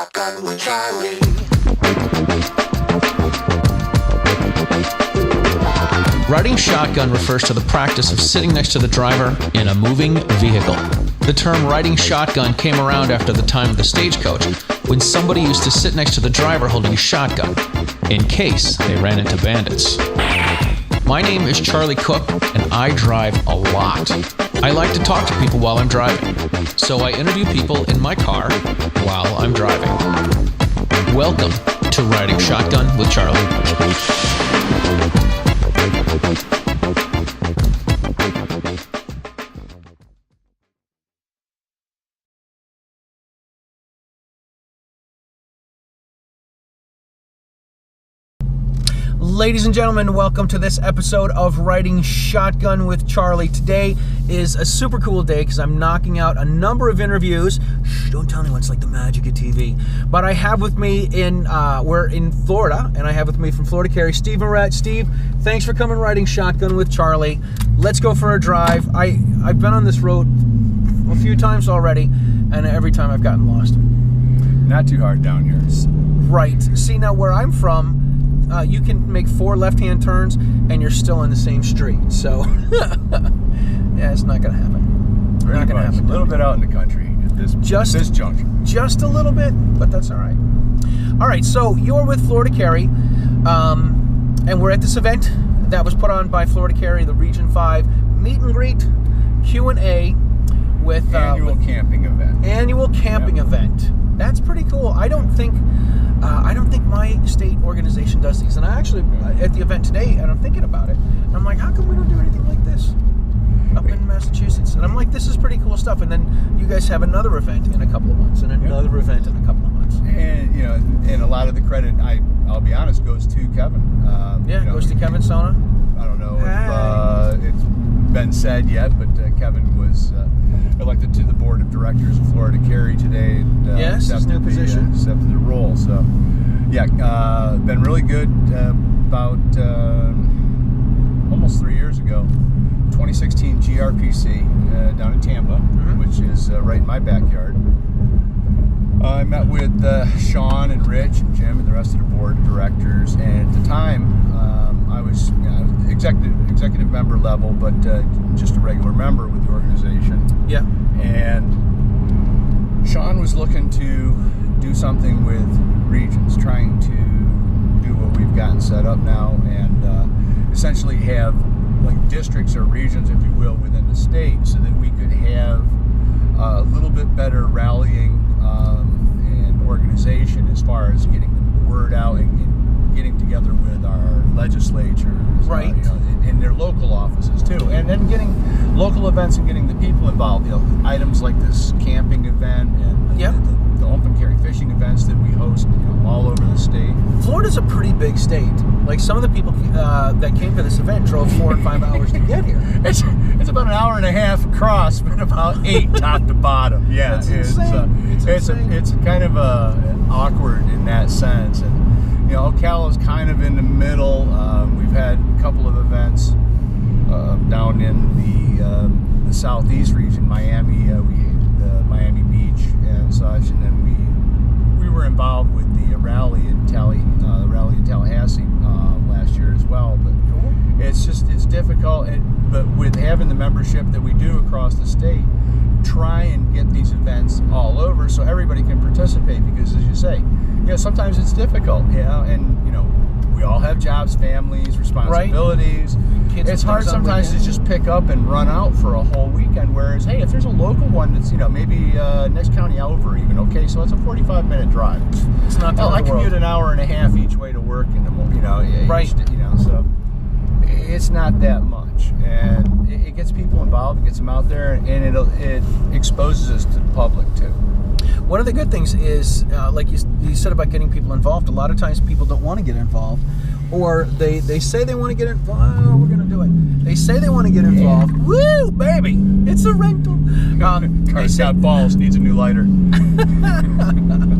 Shotgun with Charlie. Riding shotgun refers to the practice of sitting next to the driver in a moving vehicle. The term riding shotgun came around after the time of the stagecoach, when somebody used to sit next to the driver holding a shotgun, in case they ran into bandits. My name is Charlie Cook, and I drive a lot. I like to talk to people while I'm driving, so I interview people in my car while I'm driving. Welcome to Riding Shotgun with Charlie. Ladies and gentlemen, welcome to this episode of Riding Shotgun with Charlie. Today is a super cool day because I'm knocking out a number of interviews. Shh, don't tell anyone, it's like the magic of TV. But I have with me we're in Florida, and I have with me from Florida Carry, Steve Merrette. Steve, thanks for coming Riding Shotgun with Charlie. Let's go for a drive. I've been on this road a few times already, and every time I've gotten lost. Not too hard down here. Right. See, now where I'm from, you can make 4 left-hand turns and you're still in the same street. So, yeah, it's not going to happen. Pretty not going to happen. A little bit out in the country at this junction. Just a little bit, but that's all right. All right, so you're with Florida Carry, and we're at this event that was put on by Florida Carry, the Region 5 meet and greet Q&A with annual camping event. Annual camping event. That's pretty cool. I don't think my state organization does these. And I actually, at the event today, and I'm thinking about it, and I'm like, how come we don't do anything like this up in Massachusetts? And I'm like, this is pretty cool stuff. And then you guys have another event in a couple of months, and another event in a couple of months. And, you know, and a lot of the credit, I'll be honest, goes to Kevin. Goes to Kevin Sona. I don't know if it's been said yet, but Kevin was elected to the board of directors of Florida Carry today. And, yes, his new position. Accepted the role. So, yeah, been really good. About almost 3 years ago, 2016 GRPC down in Tampa, which is right in my backyard. I met with Sean and Rich and Jim and the rest of the board of directors, and at the time I was executive member level, but just a regular member with the organization. Yeah. And Sean was looking to do something with regions, trying to do what we've gotten set up now, and essentially have like districts or regions, if you will, within the state, so that we could have a little bit better rallying and organization as far as getting the word out and getting together with our legislatures, right, in their local offices too, and then getting local events and getting the people involved. Items like this camping event and the open carry fishing events that we host, all over the state. Florida's a pretty big state. Like, some of the people that came to this event drove 4 and 5 hours to get here. It's about an hour and a half across, but about 8 top to bottom. Yeah, that's insane. It's kind of awkward in that sense, and Ocala's kind of in the middle. We've had a couple of events down in the southeast region, Miami, the Miami Beach and such, and then we were involved with the rally in Tallahassee last year as well. But it's difficult. But with having the membership that we do across the state, try and get these events all over so everybody can participate, because, as you say, sometimes it's difficult, and we all have jobs, families, responsibilities. Right. It's hard sometimes to just pick up and run out for a whole weekend, whereas, hey, if there's a local one that's, maybe next county over even, okay, so it's a 45-minute drive. It's not I commute an hour and a half each way to work in the morning, right. So it's not that much, and it gets people involved, it gets them out there, and it exposes us to the public too. One of the good things is, like you said about getting people involved, a lot of times people don't want to get involved, or they say they want to get involved. Oh, we're going to do it. They say they want to get involved. Woo, baby, it's a rental. Car's got balls, needs a new lighter.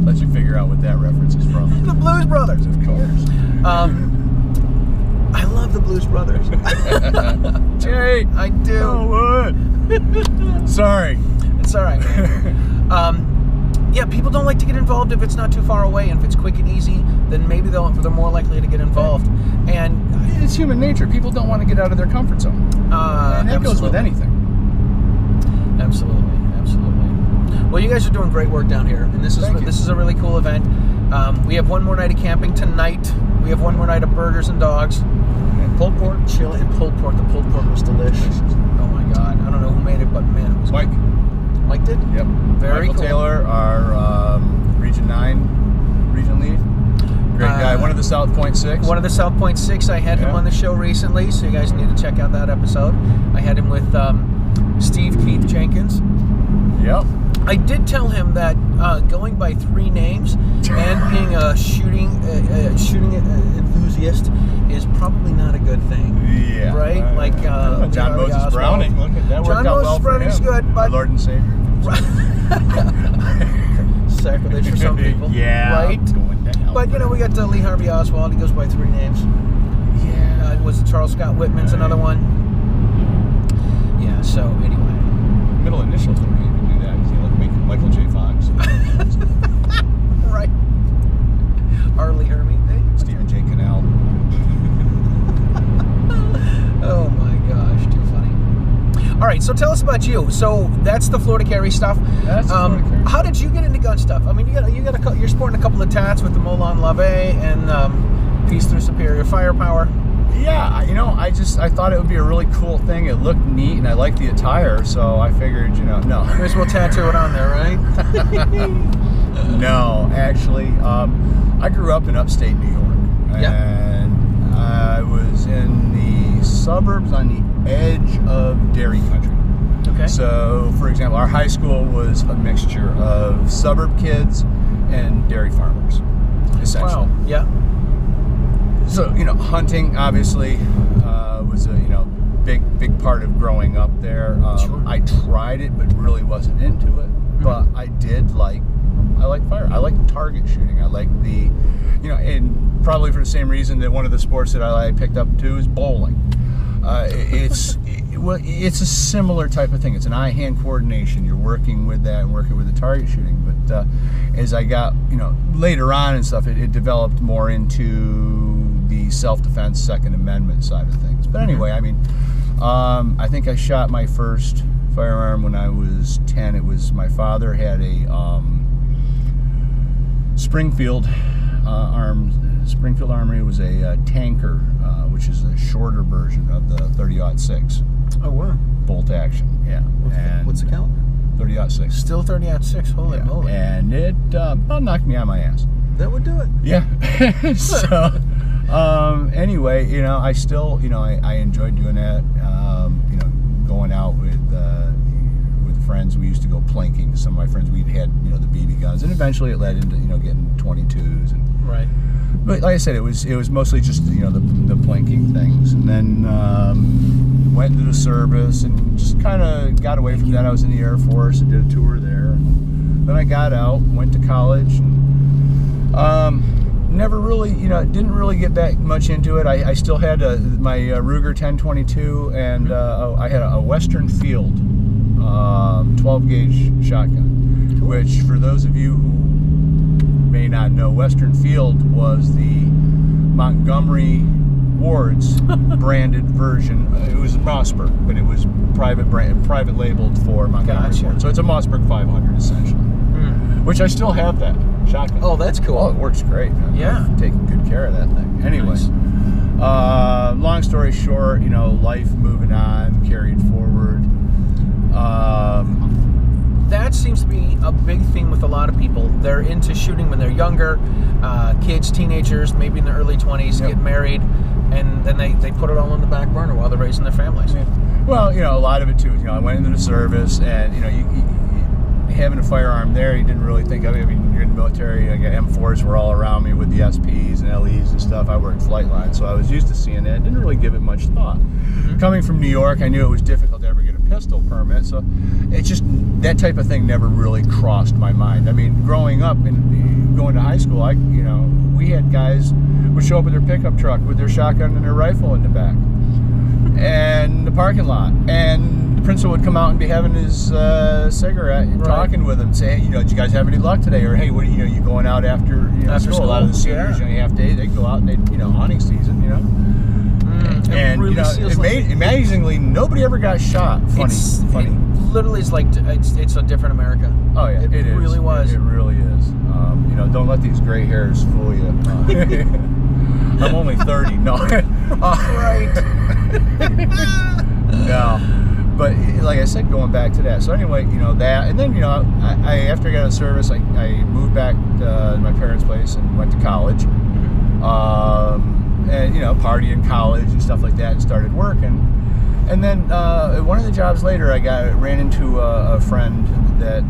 Let you figure out what that reference is from. The Blues Brothers. Of course. I love the Blues Brothers. Jay, I do. Oh, what? Sorry. It's all right. Yeah, people don't like to get involved if it's not too far away, and if it's quick and easy, then maybe they're more likely to get involved. And it's human nature. People don't want to get out of their comfort zone. And that goes with anything. Absolutely. Well, you guys are doing great work down here, and this is a really cool event. We have one more night of camping tonight. We have one more night of burgers and dogs. And pulled pork. Chili and pulled pork. The pulled pork was delicious. Oh my God. I don't know who made it, but man, it was Mike. good. Mike did? Yep. Very Michael cool. Taylor, our Region 9 region lead. Great guy. One of the South Point 6. One of the South Point 6. I had him on the show recently, so you guys need to check out that episode. I had him with Steve Keith Jenkins. Yep. I did tell him that going by 3 names and being a shooting enthusiast is probably not a good thing. Yeah. Right? Like John Moses Oswald. Browning. Look at that. John Moses Browning's good, but Our Lord and Savior. Sacrilege for some people. Yeah. Right? But we got Lee Harvey Oswald. He goes by 3 names. Yeah. Was Charles Scott Whitman's another one? Yeah. So anyway. Middle initials don't even do that. You like Michael J. Fox. Right. Arlie Hermy. Hey. Stephen J. Cannell. Oh my gosh, too funny. All right, so tell us about you. So that's the Florida Carry stuff. That's the Florida Carry. How did you get into gun stuff? I mean, you're sporting a couple of tats with the Molon Lave and Peace Through Superior Firepower. Yeah, I thought it would be a really cool thing. It looked neat, and I liked the attire, so I figured, no. Might as well tattoo it on there, right? No, actually, I grew up in upstate New York, and I was in the suburbs on the edge of dairy country. Okay. So, for example, our high school was a mixture of suburb kids and dairy farmers, essentially. Wow. Yeah. So, hunting obviously was a big part of growing up there. Sure. I tried it, but really wasn't into it. Mm-hmm. But I like fire. I like target shooting. I like the, and probably for the same reason that one of the sports that I picked up too is bowling. It's a similar type of thing. It's an eye-hand coordination. You're working with that and working with the target shooting. But as I got, later on and stuff, it developed more into the self-defense Second Amendment side of things. But anyway, I think I shot my first firearm when I was 10. It was my father had a Springfield Armory. Was a tanker, which is a shorter version of the 30-06. Oh wow. Bolt action. Yeah. And what's the caliber? 30-06. Still 30-06. Holy moly. And it about knocked me on my ass. That would do it. Yeah. So anyway, I still, I enjoyed doing that. Going out with friends. We used to go plinking. Some of my friends, we'd had, the BB guns, and eventually it led into, getting 22s and right. But like I said, it was mostly just the plinking things, and then went into the service and just kind of got away from that. I was in the Air Force and did a tour there. And then I got out, went to college, and never really, didn't really get that much into it. I still had my Ruger 1022, and I had a Western Field 12 gauge shotgun, which for those of you who may not know, Western Field was the Montgomery Ward's branded version. It was Mossberg, but it was private labeled for Montgomery Ward. So it's a Mossberg 500 essentially, which I still have that shotgun. Oh, that's cool. Oh, it works great. Yeah. I've taken good care of that thing. Anyways, long story short, life moving on, carried forward. That seems to be a big thing with a lot of people. They're into shooting when they're younger, kids, teenagers, maybe in their early 20s, get married, and then they put it all on the back burner while they're raising their families. Yeah. Well, a lot of it too. I went into the service, and having a firearm there, you didn't really think of it. I mean, you're in the military. I got M4s were all around me with the SPs and LEs and stuff. I worked flight line, so I was used to seeing it. Didn't really give it much thought. Mm-hmm. Coming from New York, I knew it was difficult to ever get a pistol permit, so it just, that type of thing never really crossed my mind. I mean, growing up and going to high school, we had guys would show up with their pickup truck with their shotgun and their rifle in the back and the parking lot, and principal would come out and be having his cigarette and talking with him, say, hey, did you guys have any luck today? Or hey, what you going out after school? A lot of the seniors, half day, they go out and they hunting season, and really amazingly, nobody ever got shot. Funny. It literally is like it's a different America. Oh yeah, it is. Really was. It really is. Don't let these gray hairs fool you. I'm only 30. No. Right. No. But like I said, going back to that. So anyway, that, and then I after I got out of service, I moved back to my parents' place and went to college. And party in college and stuff like that, and started working. And then one of the jobs later, I ran into a friend that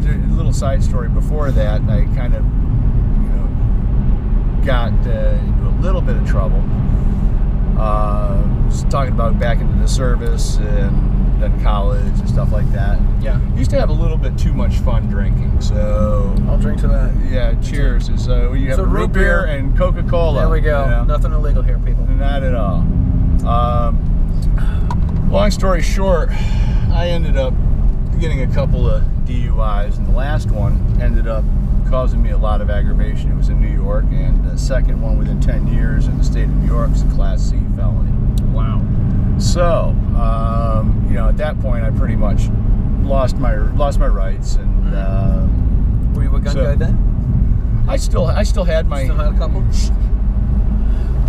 a little side story before that. I kind of got into a little bit of trouble. Talking about back into the service and then college and stuff like that. Yeah. Used to have a little bit too much fun drinking, so I'll drink to that. Yeah, cheers. You have root beer and Coca-Cola. There we go. Nothing illegal here, people. Not at all. Long story short, I ended up getting a couple of DUIs, and the last one ended up causing me a lot of aggravation. It was in New York, and the second one within 10 years in the state of New York is a Class C felony. Wow. So, at that point, I pretty much lost my rights, and were you a gun guy then? I still had my. Still had a couple.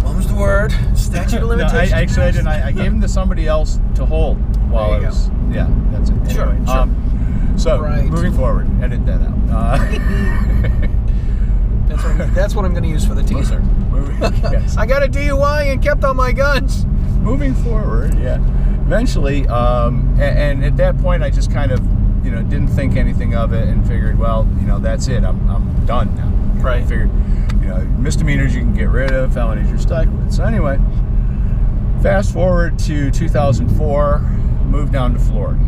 What was the word? Statute of limitations. No, actually, I didn't. I gave them to somebody else to hold while I was. Go. Yeah, that's it. Sure. Anyway, Sure. So moving forward, edit that out. That's what I'm going to use for the teaser. Yes. I got a DUI and kept all my guns. Moving forward, yeah. Eventually, and at that point, I just kind of, didn't think anything of it and figured, well, that's it. I'm done now. Right. I figured, misdemeanors you can get rid of, felonies you're stuck with. So anyway, fast forward to 2004, moved down to Florida.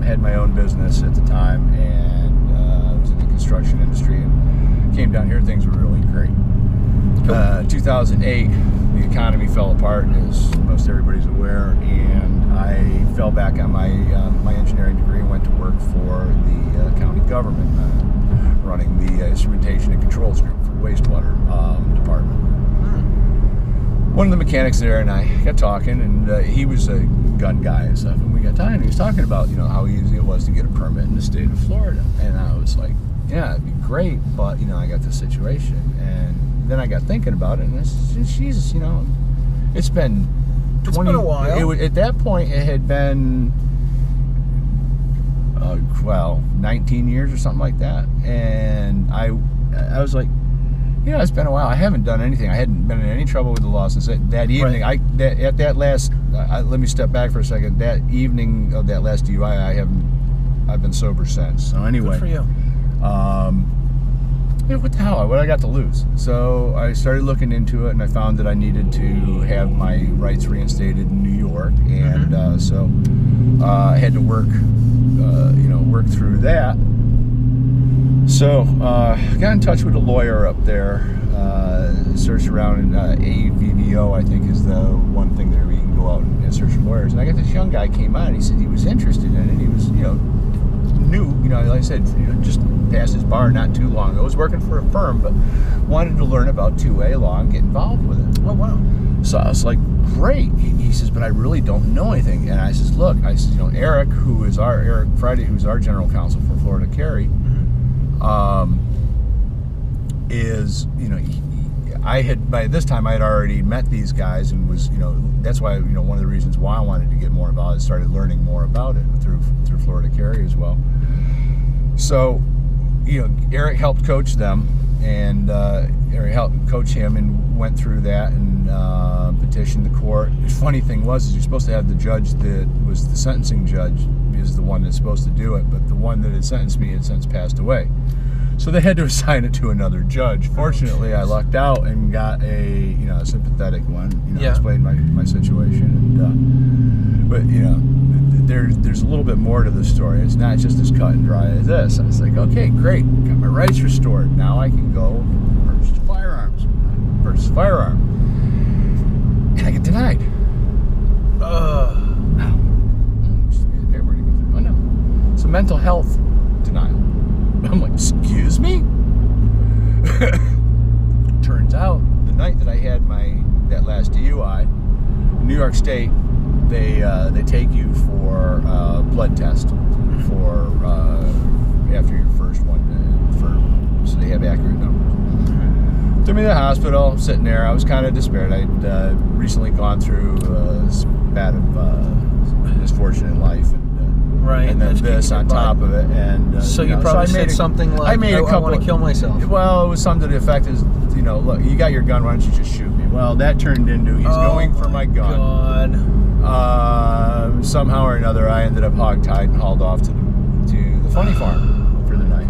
Had my own business at the time, and was in the construction industry, and came down here. Things were really great. 2008, the economy fell apart, as most everybody's aware, and I fell back on my engineering degree and went to work for the county government, running the instrumentation and controls group for wastewater department. One of the mechanics there and I got talking, and he was a gun guy and stuff, and we got talking, and he was talking about how easy it was to get a permit in the state of Florida, and I was like, yeah, it'd be great, but I got this situation. And then I got thinking about it, and it's Jesus, it's been 20. It's been a while. At that point, it had been 19 years or something like that, and I was like, it's been a while. I haven't done anything. I hadn't been in any trouble with the law since that evening. Right. Let me step back for a second. That evening of that last DUI, I've been sober since. So anyway. Good for you. What the hell? What I got to lose? So I started looking into it, and I found that I needed to have my rights reinstated in New York, and so I had to work through that. So got in touch with a lawyer up there, searched around, and AVVO, I think, is the one thing that we can go out and search for lawyers. And I got this young guy came on, and he said he was interested in it. He was, new, like I said, just passed his bar not too long ago. Was working for a firm, but wanted to learn about 2A law and get involved with it. Oh, wow. So I was like, great. He says, but I really don't know anything. And I says, look, Eric Friday, who's our general counsel for Florida Carry, is, I had, by this time, I had already met these guys, and was, that's why, one of the reasons why I wanted to get more involved is started learning more about it through Florida Carry as well. So, Eric helped coach them, and Eric helped coach him, and went through that and petitioned the court. The funny thing was, you're supposed to have the judge that was the sentencing judge is the one that's supposed to do it, but the one that had sentenced me had since passed away. So they had to assign it to another judge. Fortunately, I lucked out and got a sympathetic one. Explained my situation, and but there's a little bit more to the story. It's not just as cut and dry as this. I was like, okay, great, got my rights restored. Now I can go purchase firearms. get denied. Oh no, it's a mental health denial. I'm like, excuse me? Turns out the night that I had that last DUI, in New York State, they take you for a blood test for after your first one, so they have accurate numbers. Took me to the hospital. I'm sitting there. I was kind of despaired. I'd recently gone through a spat of misfortune in life, and then this on top of it. And so you probably said something like, I want to kill myself. Well, it was something to the effect is, look, you got your gun, why don't you just shoot me? Well, that turned into he's going for my gun. God. Somehow or another, I ended up hogtied and hauled off to the funny farm for the night.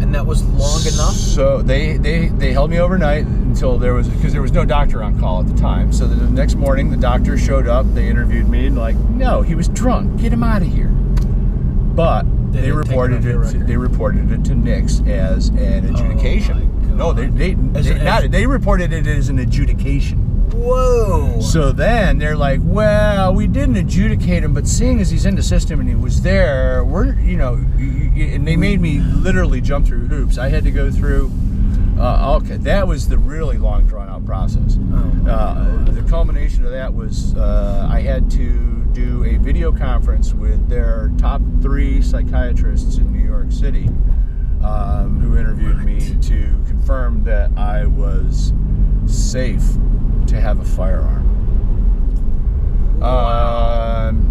And that was long enough? So they held me overnight until because there was no doctor on call at the time. So the next morning, the doctor showed up. They interviewed me and no, he was drunk. Get him out of here. But they reported it to Nix as an adjudication. No, they reported it as an adjudication. Whoa. So then they're like, well, we didn't adjudicate him, but seeing as he's in the system and he was there, and they made me literally jump through hoops. I had to go through, that was the really long drawn out process. The culmination of that was I had to do a video conference with their top 3 psychiatrists in New York City who interviewed me to confirm that I was safe to have a firearm.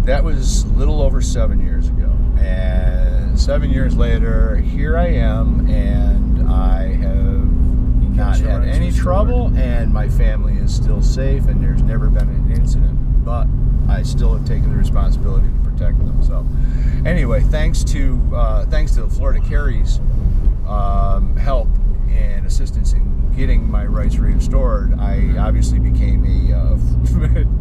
That was a little over 7 years ago, and 7 years later, here I am, and I have not had any trouble, and my family is still safe, and there's never been an incident, but I still have taken the responsibility to protect them. So anyway, thanks to the Florida Carries help and assistance in getting my rights restored, I obviously became a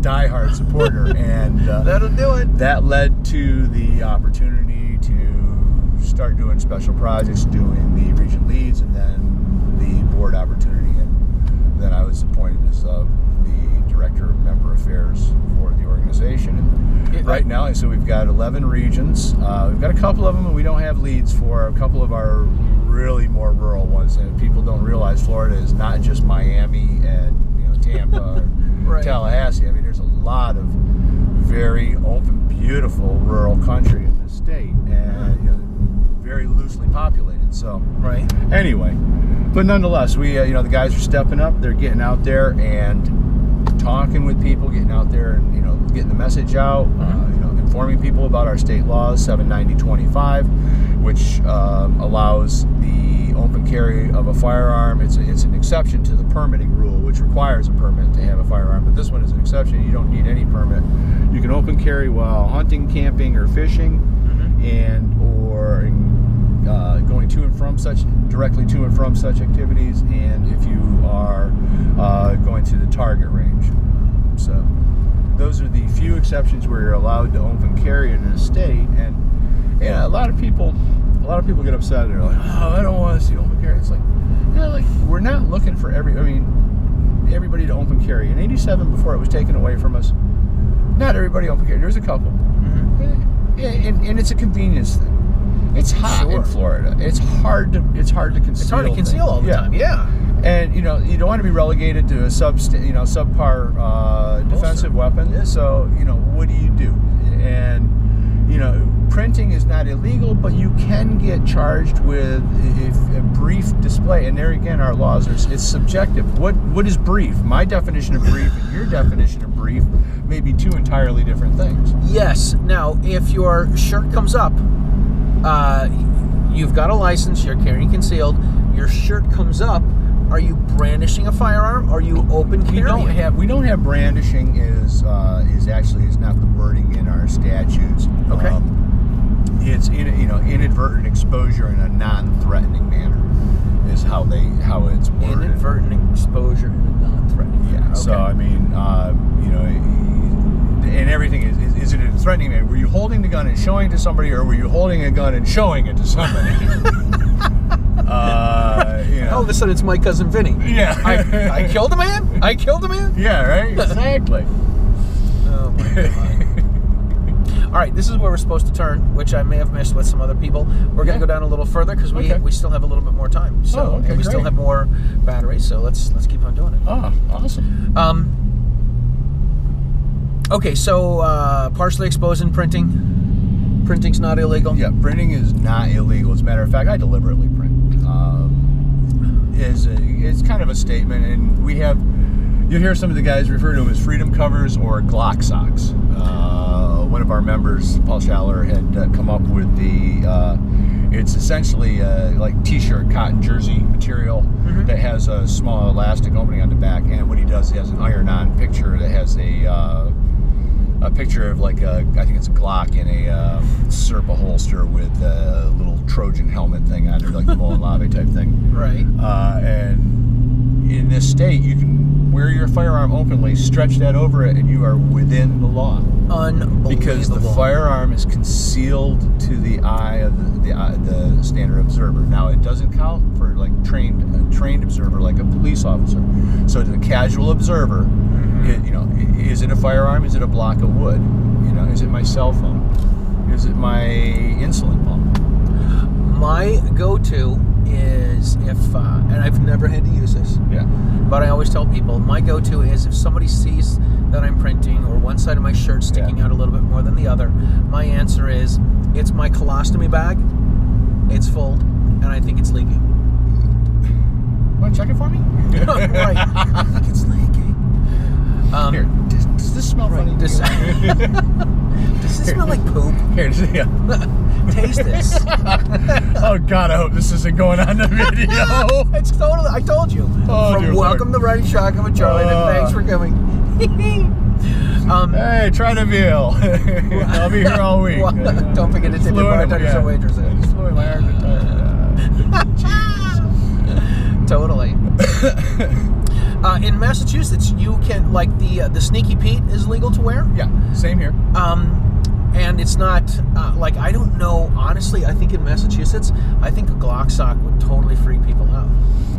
diehard supporter, and that'll do it. That led to the opportunity to start doing special projects, doing the region leads, and then the board opportunity, and then I was appointed as the director of member affairs for the organization. And right now, so we've got 11 regions. We've got a couple of them that we don't have leads for. A couple of our really more rural ones, and people don't realize Florida is not just Miami and Tampa, or Tallahassee. I mean, there's a lot of very open, beautiful rural country in this state, and very loosely populated. So anyway, but nonetheless, we the guys are stepping up. They're getting out there and talking with people, getting out there and getting the message out, informing people about our state laws, 790-25, which allows the open carry of a firearm. It's an exception to the permitting rule, which requires a permit to have a firearm, but this one is an exception. You don't need any permit. You can open carry while hunting, camping, or fishing, or going to and from directly to and from such activities, and if you are going to the target range. So those are the few exceptions where you're allowed to open carry in a state. And a lot of people get upset. They're like, oh, I don't want to see open carry. It's like, we're not looking for everybody to open carry. In '87, before it was taken away from us, not everybody open carry. There's a couple, and it's a convenience thing. It's hot in Florida. It's hard to conceal. It's hard to conceal all the time. Yeah. And you don't want to be relegated to a subpar defensive weapon. So what do you do? And printing is not illegal, but you can get charged with a brief display. And there again, our laws it's subjective. What is brief? My definition of brief and your definition of brief may be two entirely different things. Yes. Now, if your shirt comes up, you've got a license, you're carrying concealed, your shirt comes up, are you brandishing a firearm? Are you open carrying? We don't have brandishing is not the wording in our statutes. Okay. It's inadvertent exposure in a non-threatening manner is how it's worded. Inadvertent exposure in a non-threatening manner. Okay. So I mean, and everything is it a threatening manner? Were you holding the gun and showing it to somebody, or were you holding a gun and showing it to somebody? all of a sudden it's my cousin Vinny. Yeah. I killed a man? I killed a man? Yeah, right? Exactly. Oh my God. All right, this is where we're supposed to turn, which I may have missed with some other people. We're going to go down a little further because we still have a little bit more time. So and we still have more batteries. So let's keep on doing it. Oh, awesome. Okay, so partially exposed in printing. Printing's not illegal. Yeah, printing is not illegal. As a matter of fact, I deliberately print. It's kind of a statement, and we have. You hear some of the guys refer to them as freedom covers or Glock socks. One of our members, Paul Schaller, had come up with the. It's essentially like t-shirt cotton jersey material that has a small elastic opening on the back, and what he does, he has an iron-on picture that has a picture of like I think it's a Glock in a Serpa holster with a little Trojan helmet thing on it, like the Mullen Lave type thing. Right. And in this state, you can wear your firearm openly, stretch that over it, and you are within the law. Unbelievable. Because the firearm is concealed to the eye of the standard observer. Now, it doesn't count for like a trained observer, like a police officer. So to the casual observer, is it a firearm? Is it a block of wood? Is it my cell phone? Is it my insulin pump? My go-to is and I've never had to use this. Yeah. But I always tell people, my go-to is if somebody sees that I'm printing or one side of my shirt sticking out a little bit more than the other, my answer is, it's my colostomy bag, it's full, and I think it's leaking. Want to check it for me? Right. I think it's leaking. Here, does this smell funny? Does this smell like poop? Here, Taste this. Oh God, I hope this isn't going on the video. It's totally. I told you. From welcome to Riding Shotgun with Charlie, and thanks for coming. Hey, try the veal. I'll be here all week. Don't forget to tip your bartenders and waitresses. Just flew in my Iron Jeez. Totally. In Massachusetts, you can the Sneaky Pete is legal to wear. Yeah, same here. And it's not I don't know. Honestly, I think in Massachusetts, I think a Glock sock would totally freak people out.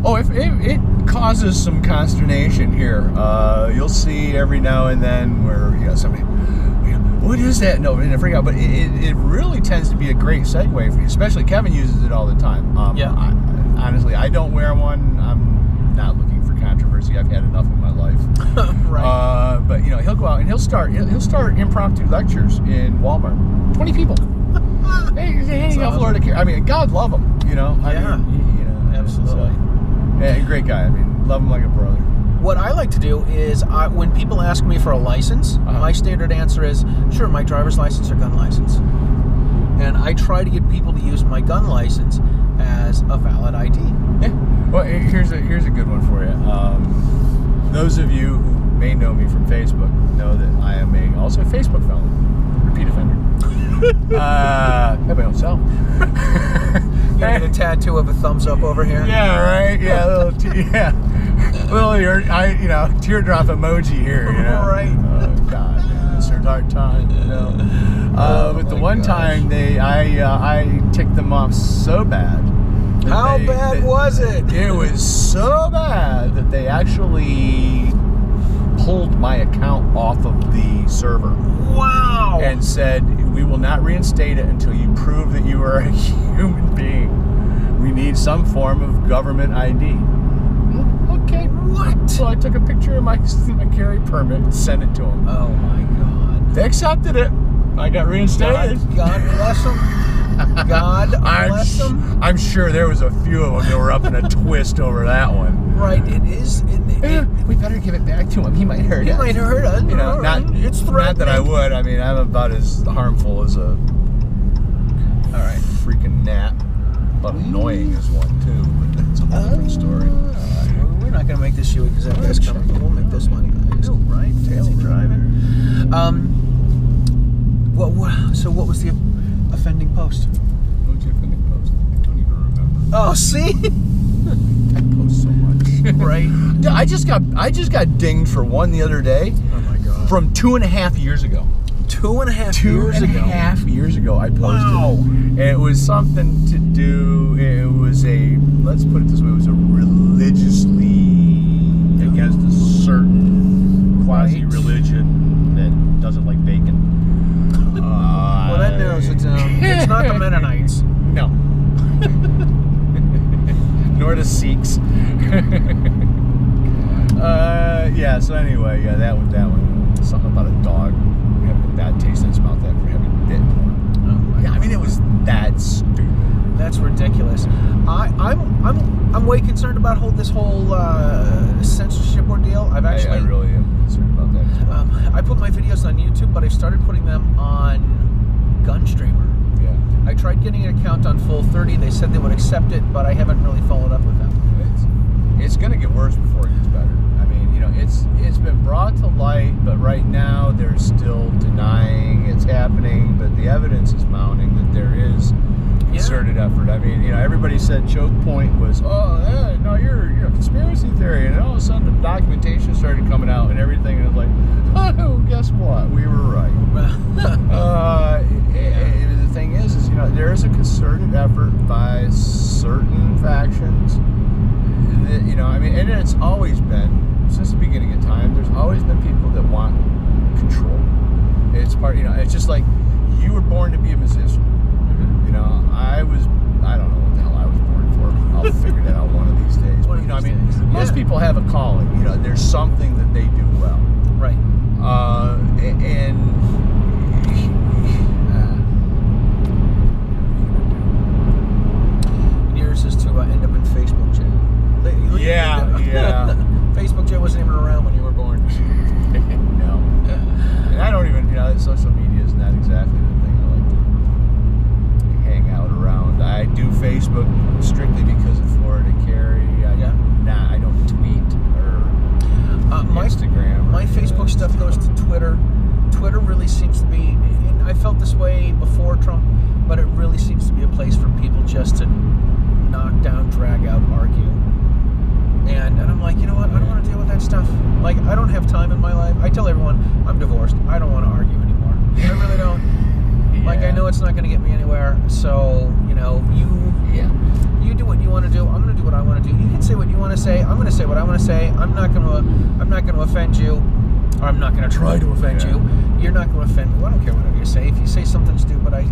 Oh, if it causes some consternation here. You'll see every now and then where somebody, what is that? No, they freak out. But it really tends to be a great segue for you. Especially Kevin uses it all the time. Honestly, I don't wear one. I'm not looking for controversy. I've had enough in my life. Right. But he'll go out and he'll start impromptu lectures in Walmart. 20 people. Hey, hanging out Florida. I mean, God love him. Absolutely. Yeah, great guy. I mean, love him like a brother. What I like to do is, when people ask me for a license, my standard answer is, sure, my driver's license or gun license. And I try to get people to use my gun license as a valid ID. Yeah. Well, here's a good one for you. Those of you who may know me from Facebook know that I am also a Facebook felon, repeat offender. Have my own cell. You get a tattoo of a thumbs up over here. Yeah, right. Yeah, little teardrop emoji here. Right. Oh God, it's a dark time. But the one time I ticked them off so bad. How bad was it? It was so bad that they actually pulled my account off of the server. Wow. And said, we will not reinstate it until you prove that you are a human being. We need some form of government ID. Okay. What? So I took a picture of my carry permit and sent it to them. Oh my God. They accepted it. I got reinstated. God bless them. God bless them. I'm sure there was a few of them that were up in a twist over that one. Right, it is. We better give it back to him. He might hurt us. He might hurt us. It's not that I would. I mean, I'm about as harmful as a freaking gnat. But annoying is one too. But that's a whole different story. We're not going to make this shoey because that guy's coming. But we'll make this one. Right, fancy driving. So what was the offending post? What was the offending post? I don't even remember. Oh, see? I post so much. Right. I just got dinged for one the other day. Oh my God. From 2.5 years ago. 2.5 years ago. I posted. Wow. And it was something to do. It was let's put it this way. It was a religiously against a certain quasi-religion that doesn't like bacon. Well, that narrows it down. It's not the Mennonites. No. Nor the Sikhs. Yeah. So anyway, that one. Something about a dog having a bad taste in its mouth after having bitten one. Yeah, I mean it was that stupid. That's ridiculous. I'm way concerned about this whole censorship ordeal. I really am concerned about that as well. I put my videos on YouTube, but I've started putting them on Gunstreamer. Yeah. I tried getting an account on Full30. They said they would accept it, but I haven't really followed up with them. It's going to get worse before it gets better. I mean, it's been brought to light, but right now they're still denying it's happening. But the evidence is mounting that there is concerted effort. I mean, everybody said choke point was, no, you're a conspiracy theory, and all of a sudden the documentation started coming out and everything, and it was like, oh, guess what? We were right. The thing is there is a concerted effort by certain factions. And it's always been, since the beginning of time, there's always been people that want control. It's part, it's just like you were born to be a musician. Mm-hmm. I don't know what the hell I was born for. I'll figure that out one of these days. But, most people have a calling. There's something that they do well. Right. Yours is to end up in Facebook jail. Yeah. Facebook jail wasn't even around when you were born. No. And I don't even, social media is not exactly the thing I like to hang out around. I do Facebook strictly because of Florida Carry. I don't tweet or Instagram. My Facebook stuff goes to Twitter. Twitter really seems to be, and I felt this way before Trump, but it really seems to be a place for people just to knock down, drag out, argue. And I'm like, you know what? I don't want to deal with that stuff. Like, I don't have time in my life. I tell everyone, I'm divorced. I don't want to argue anymore. I really don't. Yeah. Like, I know it's not going to get me anywhere. So, you do what you want to do. I'm going to do what I want to do. You can say what you want to say. I'm going to say what I want to say. I'm not going to offend you. Or I'm not going to try to offend you. You're not going to offend me. Well, I don't care whatever you say. If you say something stupid, I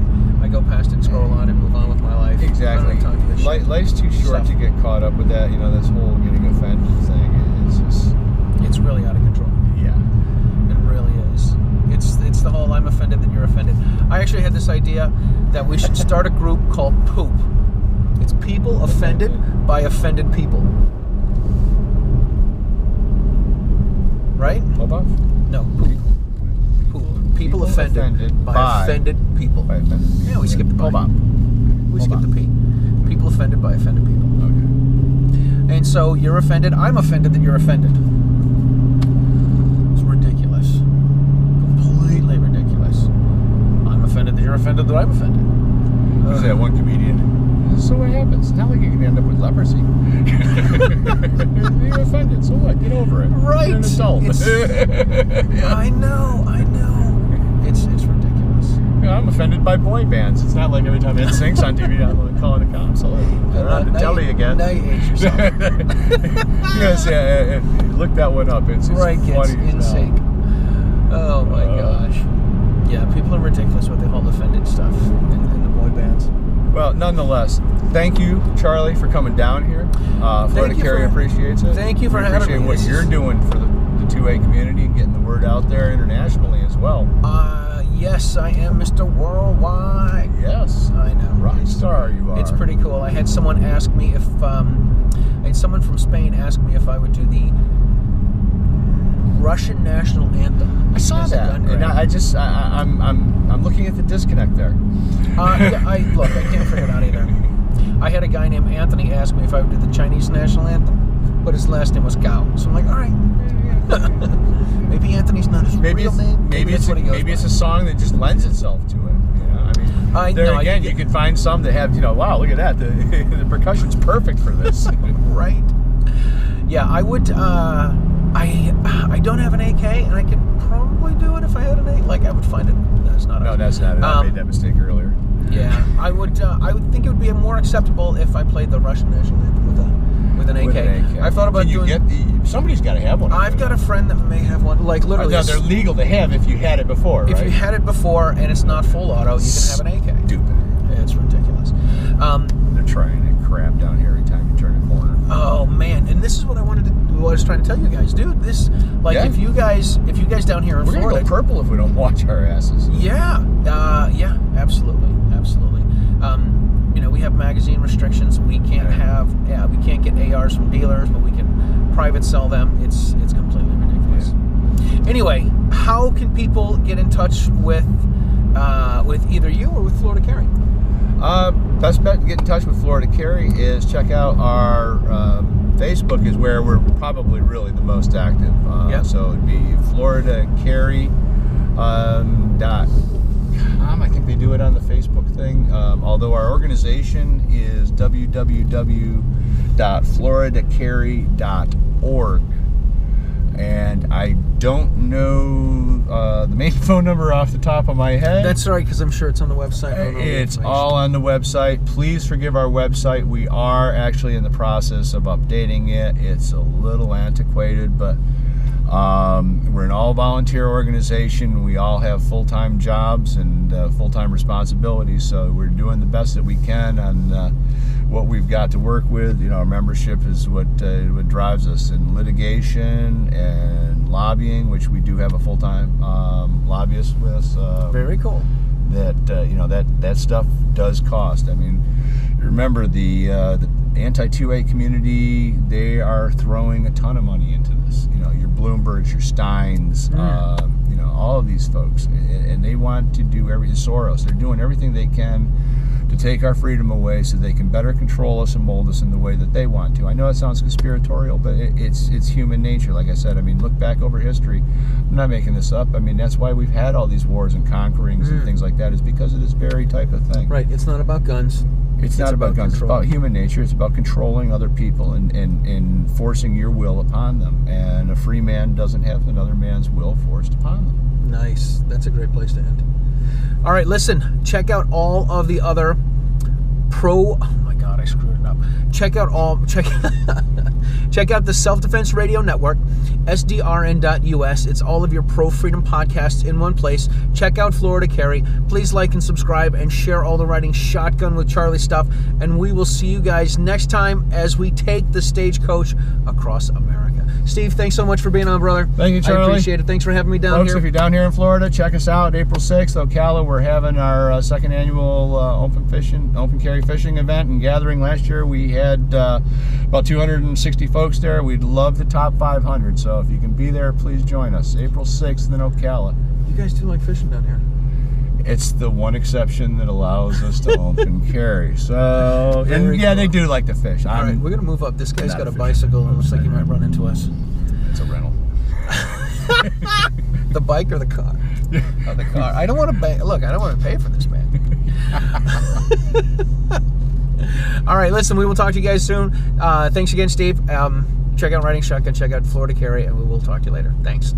go past it and scroll on and move on with my life. Exactly. I don't have time for this shit. Life's too short to get caught up with that. This whole getting offended thing. It's really out of control. Yeah. It really is. It's the whole I'm offended that you're offended. I actually had this idea that we should start a group called Poop. It's people offended by offended people. Right? Poop? No, Poop. People offended by offended people. Yeah, we skipped the by. We skipped the P. People offended by offended people. Okay. And so you're offended. I'm offended that you're offended. It's ridiculous. Completely ridiculous. I'm offended that you're offended that I'm offended. Who's that one comedian? So what happens? It's not like you can end up with leprosy. You're offended. So what? Get over it. Right. You're an adult. I know. It's ridiculous. I'm offended by boy bands. It's not like every time it syncs on TV, I'm calling the cops. They're on the telly again. Now you age yourself. Yes, look that one up. It's right, funny. It's in sync. Oh my gosh. Yeah, people are ridiculous with the whole offended stuff in the boy bands. Well, nonetheless, thank you, Charlie, for coming down here. Florida Carry appreciates it. Thank you for having me. Appreciate what you're doing for the 2A community and getting the word out there internationally as well. Yes, I am Mr. Worldwide. Yes, I know. Rock star you are. It's pretty cool. I had someone ask me if someone from Spain asked me if I would do the Russian national anthem. I saw that, and I'm looking at the disconnect there. I can't figure it out either. I had a guy named Anthony ask me if I would do the Chinese national anthem, but his last name was Gao. So I'm like, all right. Maybe Anthony's not his real name. Maybe it's a song that just lends itself to it. You can find some that have, wow, look at that. The percussion's perfect for this. Right. Yeah, I would. I don't have an AK, and I could probably probably do it if I had an AK. Like, I would find it. That's not. No, that's not it. I made that mistake earlier. Yeah, I would think it would be more acceptable if I played the Russian national anthem with an AK. With an AK. I thought about somebody's got to have one. I've got a friend that may have one. Like, literally. They're legal to have if you had it before, right? If you had it before and it's not full auto, you can have an AK. Stupid. It's ridiculous. They're trying to crap down here every time you turn a corner. Oh man, and this is what I was trying to tell you guys, dude. This, like, if you guys down here in Florida, we're gonna go purple if we don't watch our asses. Yeah, yeah, absolutely. We have magazine restrictions. We can't we can't get ARs from dealers, but we can private sell them. It's completely ridiculous. Yeah. Anyway, how can people get in touch with either you or with Florida Carry? Best bet to get in touch with Florida Carry is check out our Facebook is where we're probably really the most active. So it'd be Florida Carry .com. I think they do it on the Facebook thing. Although our organization is www.floridacarry.org. And I don't know the main phone number off the top of my head. That's right, because I'm sure it's on the website. It's all on the website. Please forgive our website. We are actually in the process of updating it. It's a little antiquated, but we're an all-volunteer organization. We all have full-time jobs and full-time responsibilities, so we're doing the best that we can on what we've got to work with. Our membership is what drives us in litigation and lobbying, which we do have a full-time lobbyist with us. Very cool. That stuff does cost. I mean, remember the anti-2A community, they are throwing a ton of money into this. Your Bloombergs, your Steins, all of these folks, and they want to do everything. Soros, they're doing everything they can to take our freedom away so they can better control us and mold us in the way that they want to. I know it sounds conspiratorial, but it's human nature. Like I said, look back over history. I'm not making this up. That's why we've had all these wars and conquerings and things like that, is because of this very type of thing. Right. It's not about guns. It's not about guns. It's about human nature. It's about controlling other people and forcing your will upon them. And a free man doesn't have another man's will forced upon them. Nice. That's a great place to end. All right, listen. Check out all of the other oh my God, I screwed it up. Check out the Self-Defense Radio Network, sdrn.us. It's all of your pro-freedom podcasts in one place. Check out Florida Carry. Please like and subscribe and share all the Riding Shotgun with Charlie stuff. And we will see you guys next time as we take the stagecoach across America. Steve, thanks so much for being on, brother. Thank you, Charlie. I appreciate it. Thanks for having me down Folks, here. if you're down here in Florida, check us out. April 6th, Ocala. We're having our second annual open carry fishing event and gathering. Last year we had about 260 folks there. We'd love the top 500. So if you can be there, please join us. April 6th in Ocala. You guys do like fishing down here? It's the one exception that allows us to open carry. So, and yeah, they do like to fish. All right, we're going to move up. This guy's got a bicycle and looks like he might run into us. It's a rental. The bike or the car? Oh, the car. I don't want to pay. Look, I don't want to pay for this, man. All right, listen, we will talk to you guys soon. Thanks again, Steve. Check out Riding Shotgun, check out Florida Carry, and we will talk to you later. Thanks.